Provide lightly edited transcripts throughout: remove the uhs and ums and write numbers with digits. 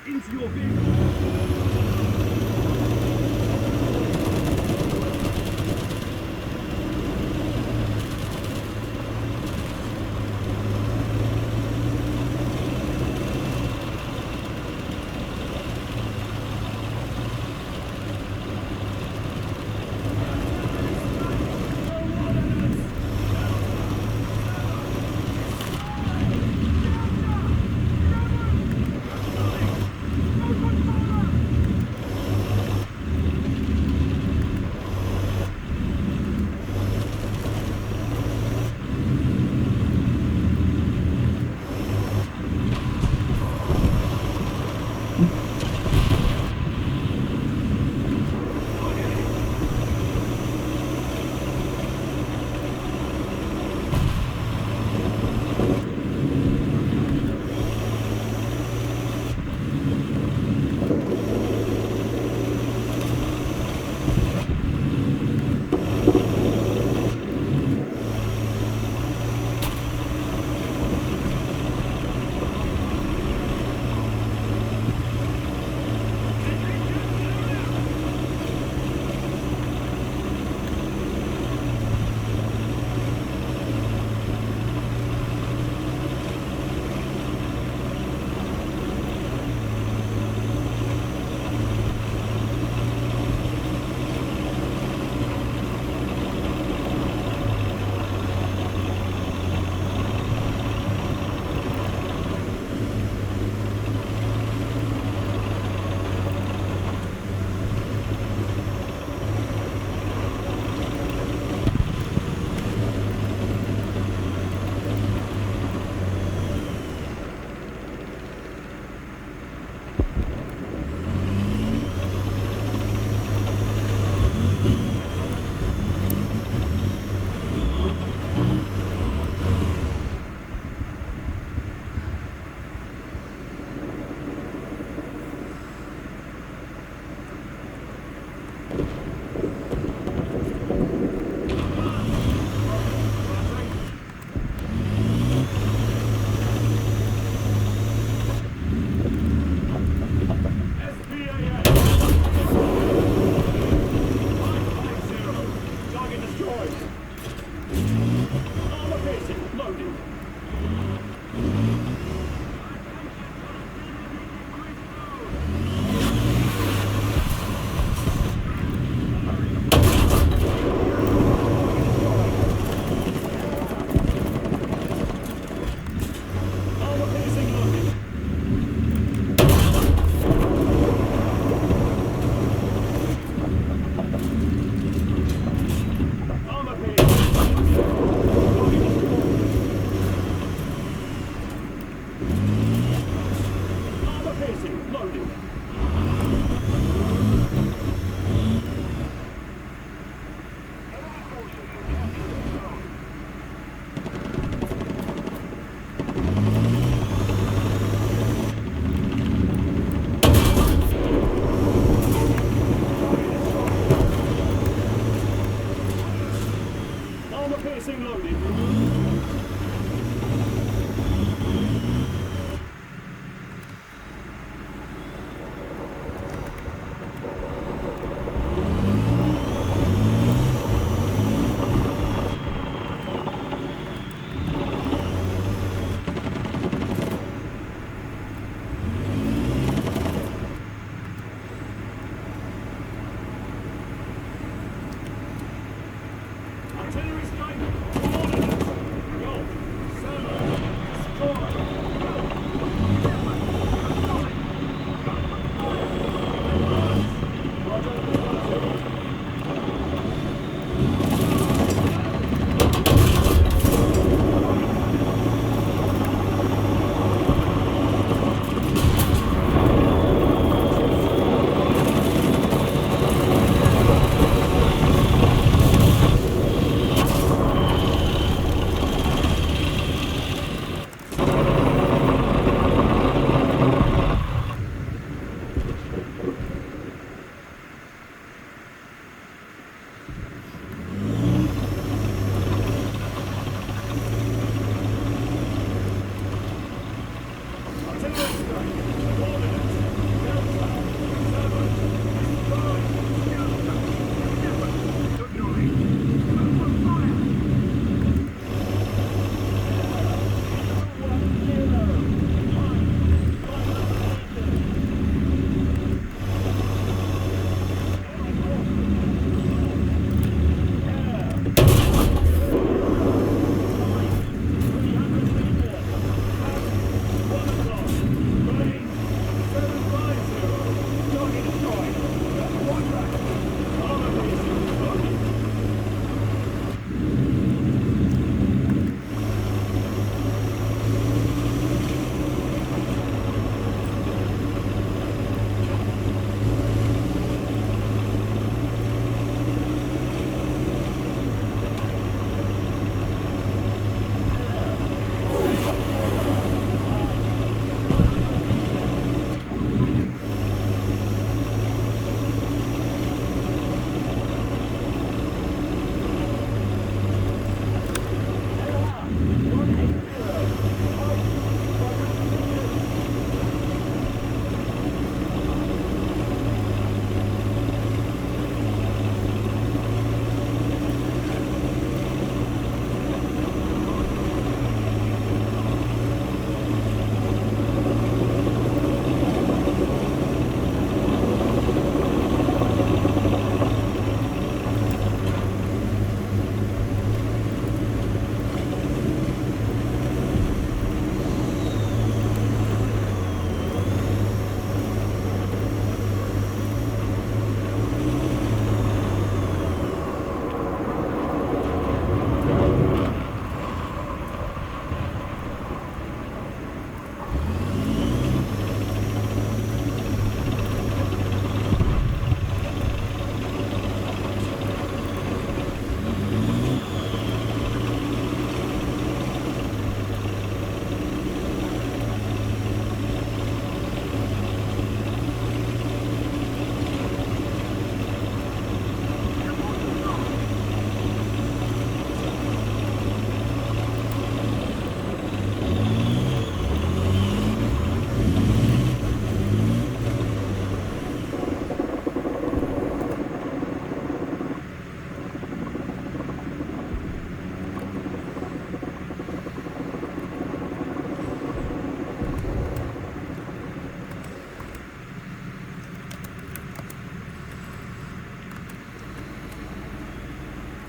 into your vehicle.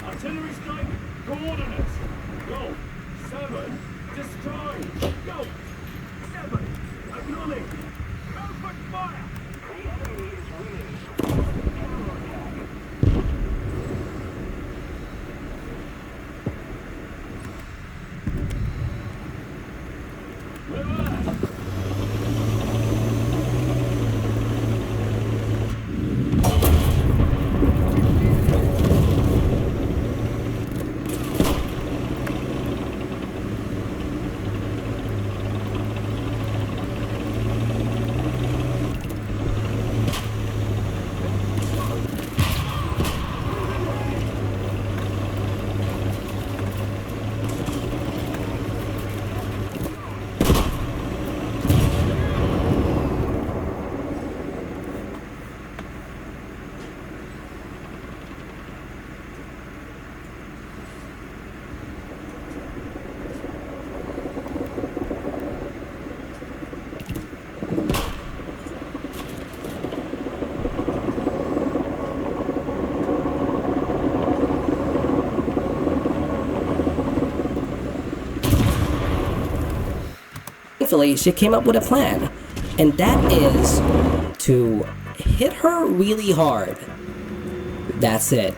Artillery strike, coordinates. Go. 7. Destroy. Go. 7. Acknowledge. Open fire. The enemy is winning. Thankfully, she came up with a plan, and that is to hit her really hard. That's it.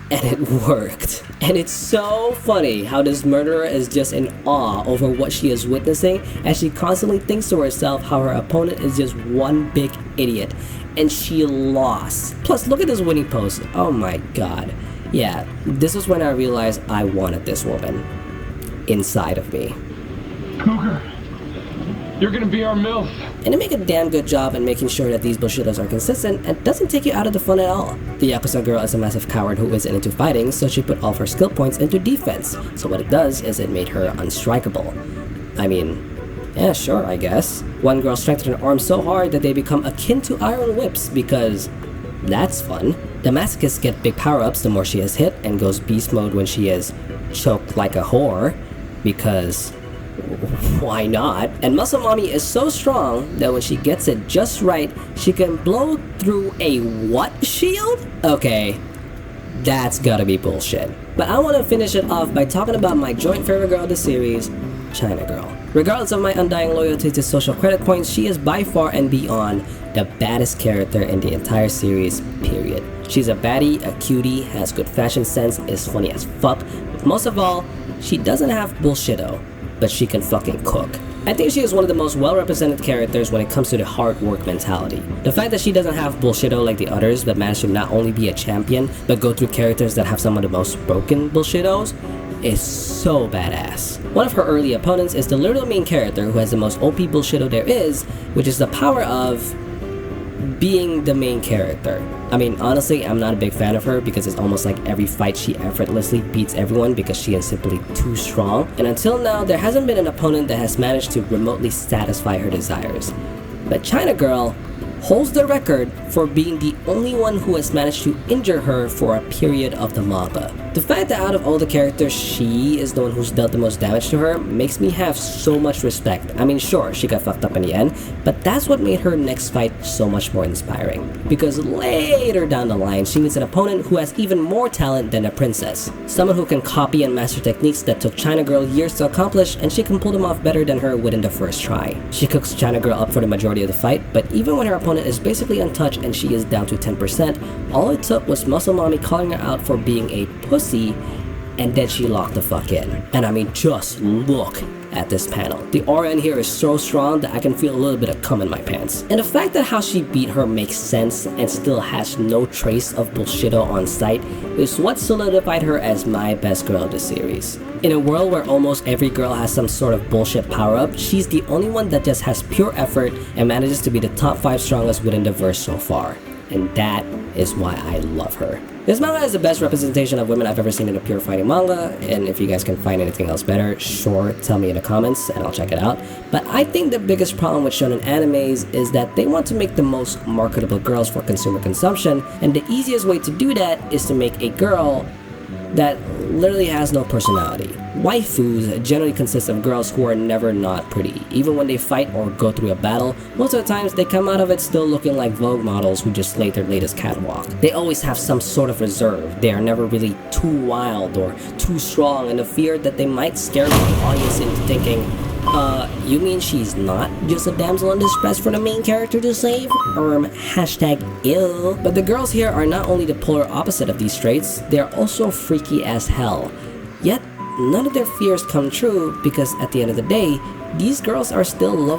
And it worked. And it's so funny how this murderer is just in awe over what she is witnessing, as she constantly thinks to herself how her opponent is just one big idiot, and she lost. Plus, look at this winning pose. Oh my god. Yeah, this is when I realized I wanted this woman inside of me. Cougar, you're gonna be our MILF. And they make a damn good job in making sure that these bullshitters are consistent and doesn't take you out of the fun at all. The Yakuza girl is a massive coward who isn't into fighting, so she put all of her skill points into defense. So what it does is it made her unstrikable. I mean, yeah, sure, I guess. One girl strengthened her arms so hard that they become akin to iron whips because that's fun. The masochists get big power-ups the more she is hit and goes beast mode when she is choked like a whore because why not? And Muscle Mommy is so strong that when she gets it just right, she can blow through a what shield? Okay, that's gotta be bullshit. But I want to finish it off by talking about my joint favorite girl of the series, China Girl. Regardless of my undying loyalty to social credit points, she is by far and beyond the baddest character in the entire series, period. She's a baddie, a cutie, has good fashion sense, is funny as fuck. Most of all, she doesn't have bullshitto, but she can fucking cook. I think she is one of the most well-represented characters when it comes to the hard work mentality. The fact that she doesn't have bullshitto like the others, but managed to not only be a champion, but go through characters that have some of the most broken bullshittos, is so badass. One of her early opponents is the literal main character who has the most OP bullshitto there is, which is the power of being the main character. I mean, honestly, I'm not a big fan of her because it's almost like every fight she effortlessly beats everyone because she is simply too strong. And until now, there hasn't been an opponent that has managed to remotely satisfy her desires. But China Girl holds the record for being the only one who has managed to injure her for a period of the manga. The fact that out of all the characters, she is the one who's dealt the most damage to her makes me have so much respect. I mean, sure, she got fucked up in the end, but that's what made her next fight so much more inspiring. Because later down the line, she meets an opponent who has even more talent than a princess. Someone who can copy and master techniques that took China Girl years to accomplish, and she can pull them off better than her within the first try. She cooks China Girl up for the majority of the fight, but even when her opponent is basically untouched and she is down to 10%, all it took was Muscle Mommy calling her out for being a pussy, and then she locked the fuck in. And I mean, just look at this panel. The aura in here is so strong that I can feel a little bit of cum in my pants. And the fact that how she beat her makes sense and still has no trace of bullshitto on sight is what solidified her as my best girl of the series. In a world where almost every girl has some sort of bullshit power-up, she's the only one that just has pure effort and manages to be the top 5 strongest within the verse so far. And that is why I love her. This manga is the best representation of women I've ever seen in a pure fighting manga, and if you guys can find anything else better, sure, tell me in the comments and I'll check it out. But I think the biggest problem with shonen animes is that they want to make the most marketable girls for consumer consumption, and the easiest way to do that is to make a girl that literally has no personality. Waifus generally consist of girls who are never not pretty. Even when they fight or go through a battle, most of the times they come out of it still looking like Vogue models who just slayed their latest catwalk. They always have some sort of reserve. They are never really too wild or too strong, and the fear that they might scare the audience into thinking, you mean she's not just a damsel in distress for the main character to save? Hashtag ill. But the girls here are not only the polar opposite of these traits, they are also freaky as hell. Yet, none of their fears come true because at the end of the day, these girls are still lovable